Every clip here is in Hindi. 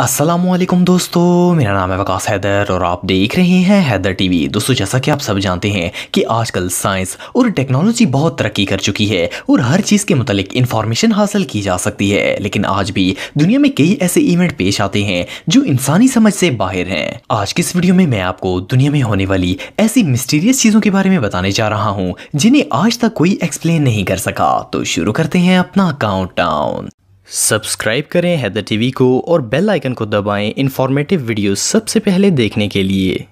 अस्सलामुअलैकुम दोस्तों, मेरा नाम है वकास हैदर और आप देख रहे हैं हैदर टीवी। दोस्तों, जैसा कि आप सब जानते हैं कि आजकल साइंस और टेक्नोलॉजी बहुत तरक्की कर चुकी है और हर चीज़ के मुतालिक इंफॉर्मेशन हासिल की जा सकती है। लेकिन आज भी दुनिया में कई ऐसे इवेंट पेश आते हैं जो इंसानी समझ से बाहर हैं। आज की इस वीडियो में मैं आपको दुनिया में होने वाली ऐसी मिस्टीरियस चीज़ों के बारे में बताने जा रहा हूँ जिन्हें आज तक कोई एक्सप्लेन नहीं कर सका। तो शुरू करते हैं अपना काउंटडाउन। सब्सक्राइब करें हैदर टीवी को और बेल आइकन को दबाएं इंफॉर्मेटिव वीडियो सबसे पहले देखने के लिए।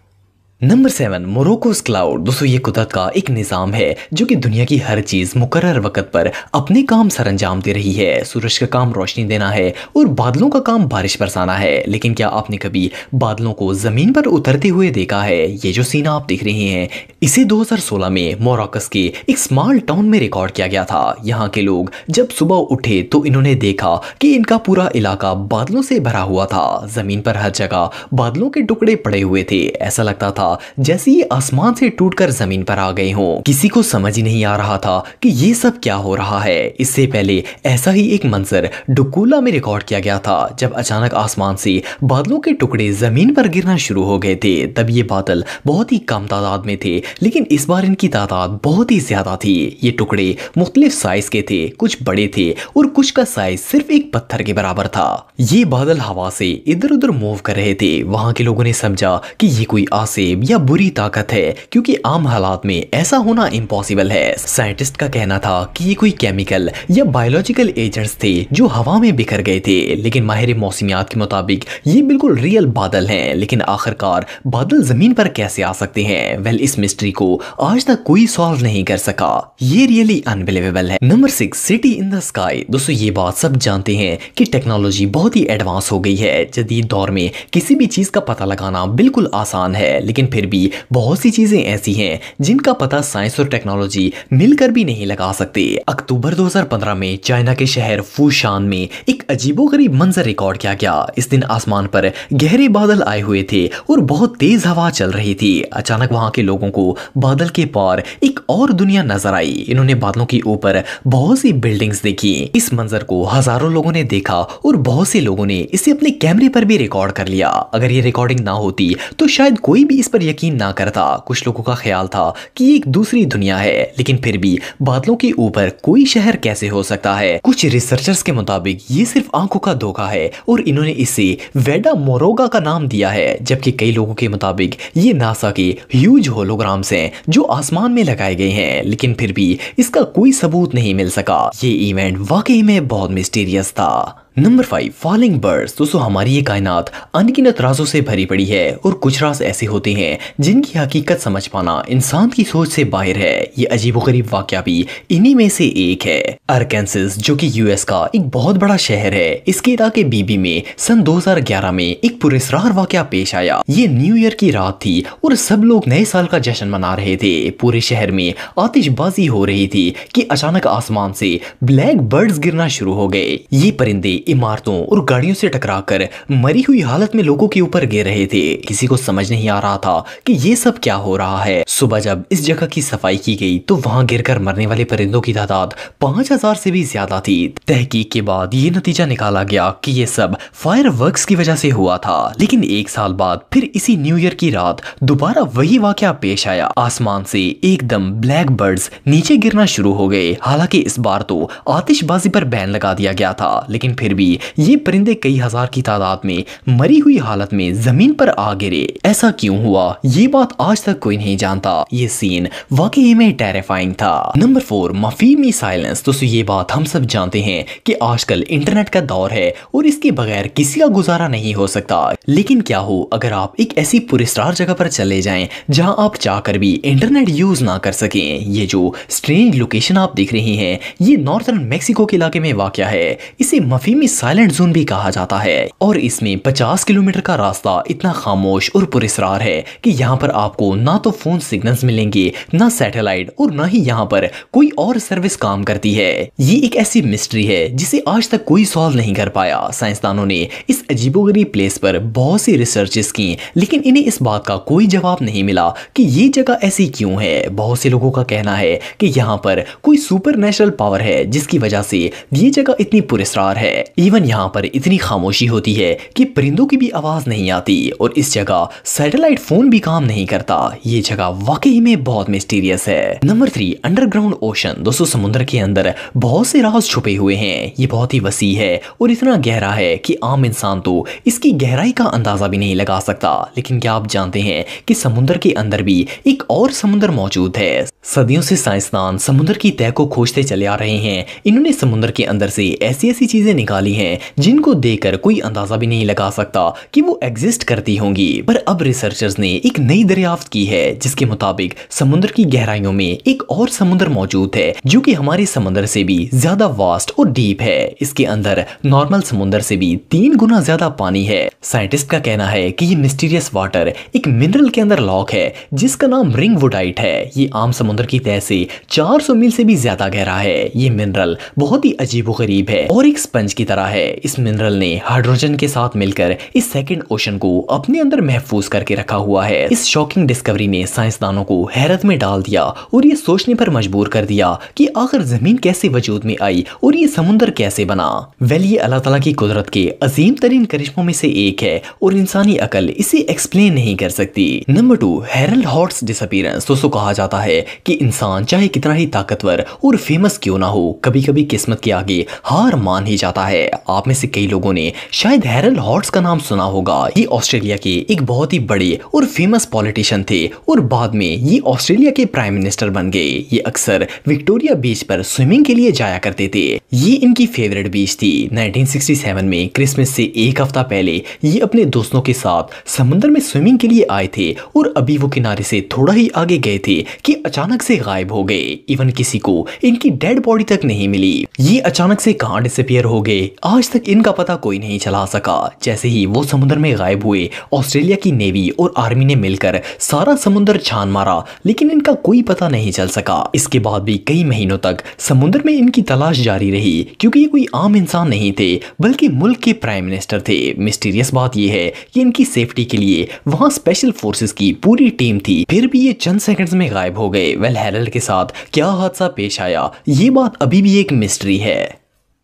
Number 7, Morocco's cloud. दोस्तों, ये कुदरत का एक निज़ाम है जो कि दुनिया की हर चीज़ मुकर्रर वक्त पर अपने काम सरअंजाम दे रही है। सूरज का काम रोशनी देना है और बादलों का काम बारिश बरसाना है। लेकिन क्या आपने कभी बादलों को ज़मीन पर उतरते हुए देखा है? ये जो सीन आप देख रहे हैं इसे 2016 में मोरक्को के एक स्मॉल टाउन में रिकॉर्ड किया गया था। यहाँ के लोग जब सुबह उठे तो इन्होंने देखा कि इनका पूरा इलाका बादलों से भरा हुआ था। ज़मीन पर हर जगह बादलों के टुकड़े पड़े हुए थे। ऐसा लगता था जैसे ये आसमान से टूटकर जमीन पर आ गए हों। किसी को समझ ही नहीं आ रहा था कि ये सब क्या हो रहा है। इससे पहले ऐसा ही एक मंजर डुकुला में रिकॉर्ड किया गया था जब अचानक आसमान से बादलों के टुकड़े जमीन पर गिरना शुरू हो गए थे। तब ये बादल बहुत ही कम तादाद में थे, लेकिन इस बार इनकी तादाद बहुत ही ज्यादा थी। ये टुकड़े मुख्तलिफ साइज के थे, कुछ बड़े थे और कुछ का साइज सिर्फ एक पत्थर के बराबर था। ये बादल हवा से इधर उधर मूव कर रहे थे। वहां के लोगों ने समझा कि ये कोई आसेब या बुरी ताकत है, क्योंकि आम हालात में ऐसा होना इम्पॉसिबल है। साइंटिस्ट का कहना था कि ये कोई केमिकल या बायोलॉजिकल एजेंट्स थे जो हवा में बिखर गए थे। लेकिन माहिर मौसमियात के मुताबिक ये बिल्कुल रियल बादल हैं। लेकिन आखिरकार बादल जमीन पर कैसे आ सकते हैं? वेल, इस मिस्ट्री को आज तक कोई सॉल्व नहीं कर सका। ये रियली अनबिलीवेबल है। Number 6, city in the sky. दोस्तों, ये बात सब जानते हैं कि टेक्नोलॉजी बहुत ही एडवांस हो गई है। जदीद दौर में किसी भी चीज का पता लगाना बिल्कुल आसान है, लेकिन फिर भी बहुत सी चीजें ऐसी हैं जिनका पता साइंस और टेक्नोलॉजी मिलकर भी नहीं लगा सकते। अक्टूबर 2015 में चाइना के शहर फूशान में एक अजीबोगरीब मंजर रिकॉर्ड किया गया। इस दिन आसमान पर गहरे बादल आए हुए थे और बहुत तेज हवा चल रही थी। अचानक वहां के लोगों को बादल के पार एक और दुनिया नजर आई। इन्होंने बादलों के ऊपर बहुत सी बिल्डिंग्स देखी। इस मंजर को हजारों लोगों ने देखा और बहुत से लोगों ने इसे अपने कैमरे पर भी रिकॉर्ड कर लिया। अगर ये रिकॉर्डिंग ना होती तो शायद कोई भी इस पर यकीन ना करता। कुछ लोगों का ख्याल था कि ये एक दूसरी दुनिया है, लेकिन फिर भी बादलों के ऊपर कोई शहर कैसे हो सकता है? कुछ रिसर्चर्स के मुताबिक ये सिर्फ आंखों का धोखा है और इन्होंने इसे वेडा मोरोगा का नाम दिया है। जबकि कई लोगों के मुताबिक ये नासा के ह्यूज होलोग्राम्स हैं जो आसमान में लगाए गए हैं, लेकिन फिर भी इसका कोई सबूत नहीं मिल सका। ये इवेंट वाकई में बहुत मिस्टीरियस था। Number 5, falling birds. दोस्तों, हमारी ये कायनात अनगिनत राजों से भरी पड़ी है और कुछ राज ऐसे होते हैं जिनकी हकीकत समझ पाना इंसान की सोच से बाहर है। ये अजीबोगरीब वाकया भी इन्हीं में से एक है। आर्कांसस, जो कि यूएस का एक बहुत बड़ा शहर है, इसके इलाके बीबी में सन 2011 में एक पुरस्कार वाकया पेश आया। ये न्यू ईयर की रात थी और सब लोग नए साल का जश्न मना रहे थे। पूरे शहर में आतिशबाजी हो रही थी कि अचानक आसमान से ब्लैक बर्ड्स गिरना शुरू हो गए। ये परिंदे इमारतों और गाड़ियों से टकराकर मरी हुई हालत में लोगों के ऊपर गिर रहे थे। किसी को समझ नहीं आ रहा था कि ये सब क्या हो रहा है। सुबह जब इस जगह की सफाई की गई तो वहां गिरकर मरने वाले परिंदों की तादाद 5000 से भी ज्यादा थी। तहकीक के बाद ये नतीजा निकाला गया कि ये सब फायरवर्क्स की वजह से हुआ था। लेकिन एक साल बाद फिर इसी न्यू ईयर की रात दोबारा वही वाकया पेश आया। आसमान से एकदम ब्लैक बर्ड्स नीचे गिरना शुरू हो गए। हालांकि इस बार तो आतिशबाजी पर बैन लगा दिया गया था, लेकिन फिर भी ये परिंदे कई हजार की तादाद में मरी हुई हालत में जमीन पर आ गिरे। ऐसा क्यों हुआ ये बात आज तक कोई नहीं जानता। ये सीन वाकई में टेरिफाइंग था। नंबर 4, मफीमी साइलेंस। दोस्तों, ये बात हम सब जानते हैं कि आजकल इंटरनेट का दौर है और इसके बगैर किसी का गुजारा नहीं हो सकता। लेकिन क्या हो अगर आप एक ऐसी पुरस्कार जगह पर चले जाएं जहां आप चाहकर भी इंटरनेट यूज ना कर सकें? ये जो स्ट्रेंज लोकेशन आप देख रहे हैं ये नॉर्थर्न मेक्सिको के इलाके में वाकया है। इसे मफीमी साइलेंट जोन भी कहा जाता है और इसमें 50 किलोमीटर का रास्ता इतना खामोश और पुरस्कार है कि यहाँ पर आपको ना तो फोन सिग्नल्स मिलेंगे, ना सैटेलाइट और ना ही यहाँ पर कोई और सर्विस काम करती है। ये एक ऐसी मिस्ट्री है जिसे आज तक कोई सॉल्व नहीं कर पाया। साइंसदानों ने इस अजीबोगरीब प्लेस पर बहुत सी रिसर्चेस की, लेकिन इन्हें इस बात का कोई जवाब नहीं मिला कि ये जगह ऐसी क्यों है। बहुत से लोगों का कहना है कि यहाँ पर कोई सुपर नेचुरल पावर है जिसकी वजह से ये जगह इतनी पुरस्कार है। इवन यहाँ पर इतनी खामोशी होती है कि परिंदों की भी आवाज नहीं आती और इस जगह सैटेलाइट फोन भी काम नहीं करता। ये जगह वाकई में बहुत मिस्टीरियस है। Number 3, underground ocean. दोस्तों, समुद्र के अंदर बहुत से राज छुपे हुए हैं। ये बहुत ही वसी है और इतना गहरा है कि आम इंसान तो इसकी गहराई का अंदाजा भी नहीं लगा सकता। लेकिन क्या आप जानते हैं कि समुद्र के अंदर भी एक और समुद्र मौजूद है। सदियों से साइंसदान समुद्र की तह को खोजते चले आ रहे हैं। इन्होंने समुद्र के अंदर से ऐसी ऐसी चीजें निकाली हैं जिनको देखकर कोई अंदाजा भी नहीं लगा सकता कि वो एग्जिस्ट करती होंगी। पर अब रिसर्चर्स ने एक नई दरियाफ्त की है जिसके मुताबिक समुद्र की गहराइयों में एक और समुद्र मौजूद है जो कि हमारे समुद्र से भी ज्यादा वास्ट और डीप है। इसके अंदर नॉर्मल समुद्र से भी 3 गुना ज्यादा पानी है। साइंटिस्ट का कहना है कि ये मिस्टीरियस वाटर एक मिनरल के अंदर लॉक है जिसका नाम रिंगवुडाइट है। ये आम समुद्र की तह से 400 मील से भी ज्यादा गहरा है। ये मिनरल बहुत ही अजीबोगरीब है और एक स्पंज की तरह है। इस मिनरल ने हाइड्रोजन के साथ मिलकर इस सेकंड ओशन को अपने अंदर महफूज करके रखा हुआ है। इस शॉकिंग डिस्कवरी ने साइंसदानों को हैरत में डाल दिया और ये सोचने पर मजबूर कर दिया कि आखिर जमीन कैसे वजूद में आई और ये समुद्र कैसे बना। वेल, ये अल्लाह ताला की कुदरत के अजीम तरीन करिश्मों में से एक है और इंसानी अकल इसे एक्सप्लेन नहीं कर सकती। Number 2, Harold Holt's disappearance. दोस्तों, कहा जाता है कि इंसान चाहे कितना ही ताकतवर और फेमस क्यों ना हो, कभी कभी किस्मत के आगे हार मान ही जाता है। आप में से कई लोगों ने शायद हैरल्ड हॉट्स का नाम सुना होगा। ये ऑस्ट्रेलिया के एक बहुत ही बड़े और फेमस पॉलिटिशियन थे और बाद में ये ऑस्ट्रेलिया के प्राइम मिनिस्टर बन गए। ये अक्सर विक्टोरिया बीच पर स्विमिंग के लिए जाया करते थे। ये इनकी फेवरेट बीच थी। 1967 में क्रिसमस से एक हफ्ता पहले ये अपने दोस्तों के साथ समुद्र में स्विमिंग के लिए आए थे और अभी वो किनारे से थोड़ा ही आगे गए थे कि अचानक से गायब हो गए। इवन किसी को इनकी डेड बॉडी तक नहीं मिली। ये अचानक से कहां डिसअपीयर हो गए, आज तक इनका पता कोई नहीं चला सका। जैसे ही वो समुद्र में गायब हुए, ऑस्ट्रेलिया की नेवी और आर्मी ने मिलकर सारा समुद्र छान मारा लेकिन इनका कोई पता नहीं चल सका। इसके बाद भी कई महीनों तक समुद्र में इनकी तलाश जारी रही क्योंकि ये कोई आम इंसान नहीं थे बल्कि मुल्क के प्राइम मिनिस्टर थे। मिस्टीरियस बात यह है कि इनकी सेफ्टी के लिए वहां स्पेशल फोर्सेस की पूरी टीम थी, फिर भी ये चंद सेकंड्स में गायब हो गए। वेल, हैरल्ड के साथ क्या हादसा पेश आया, ये बात अभी भी एक मिस्ट्री है।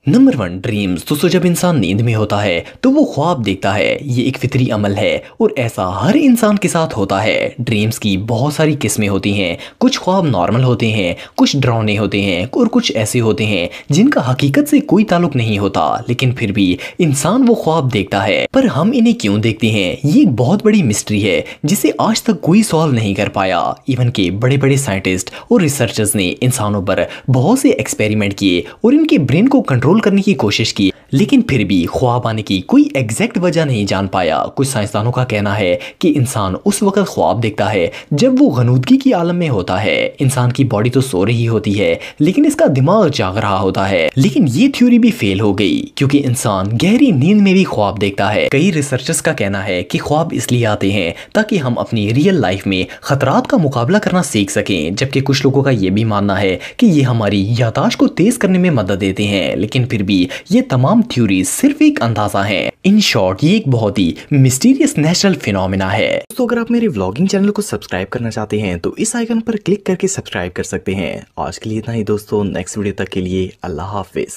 Number 1, dreams. दोस्तों, जब इंसान नींद में होता है तो वो ख्वाब देखता है। ये एक फितरी अमल है और ऐसा हर इंसान के साथ होता है। ड्रीम्स की बहुत सारी किस्में होती हैं। कुछ ख्वाब नॉर्मल होते हैं, कुछ डरावने होते हैं और कुछ ऐसे होते हैं जिनका हकीकत से कोई ताल्लुक नहीं होता, लेकिन फिर भी इंसान वो ख्वाब देखता है। पर हम इन्हें क्यों देखते हैं, ये एक बहुत बड़ी मिस्ट्री है जिसे आज तक कोई सॉल्व नहीं कर पाया। इवन के बड़े बड़े साइंटिस्ट और रिसर्चर्स ने इंसानों पर बहुत से एक्सपेरिमेंट किए और इनके ब्रेन को कंट्रोल करने की कोशिश की, लेकिन फिर भी ख्वाब आने की कोई एग्जैक्ट वजह नहीं जान पाया। कुछ साइंसदानों का कहना है कि इंसान उस वक्त ख्वाब देखता है जब वो गनूदगी की आलम में होता है। इंसान की बॉडी तो सो रही होती है लेकिन इसका दिमाग जाग रहा होता है। लेकिन ये थ्योरी भी फेल हो गई क्योंकि इंसान गहरी नींद में भी ख्वाब देखता है। कई रिसर्चर्स का कहना है कि ख्वाब इसलिए आते हैं ताकि हम अपनी रियल लाइफ में खतरात का मुकाबला करना सीख सकें, जबकि कुछ लोगों का ये भी मानना है कि ये हमारी याददाश्त को तेज करने में मदद देते हैं। लेकिन फिर भी ये तमाम थ्योरीज सिर्फ एक अंदाजा है। इन शॉर्ट, ये एक बहुत ही मिस्टीरियस नेचुरल फिनोमेना है। दोस्तों, अगर आप मेरे व्लॉगिंग चैनल को सब्सक्राइब करना चाहते हैं तो इस आइकन पर क्लिक करके सब्सक्राइब कर सकते हैं। आज के लिए इतना ही दोस्तों, नेक्स्ट वीडियो तक के लिए अल्लाह हाफिज।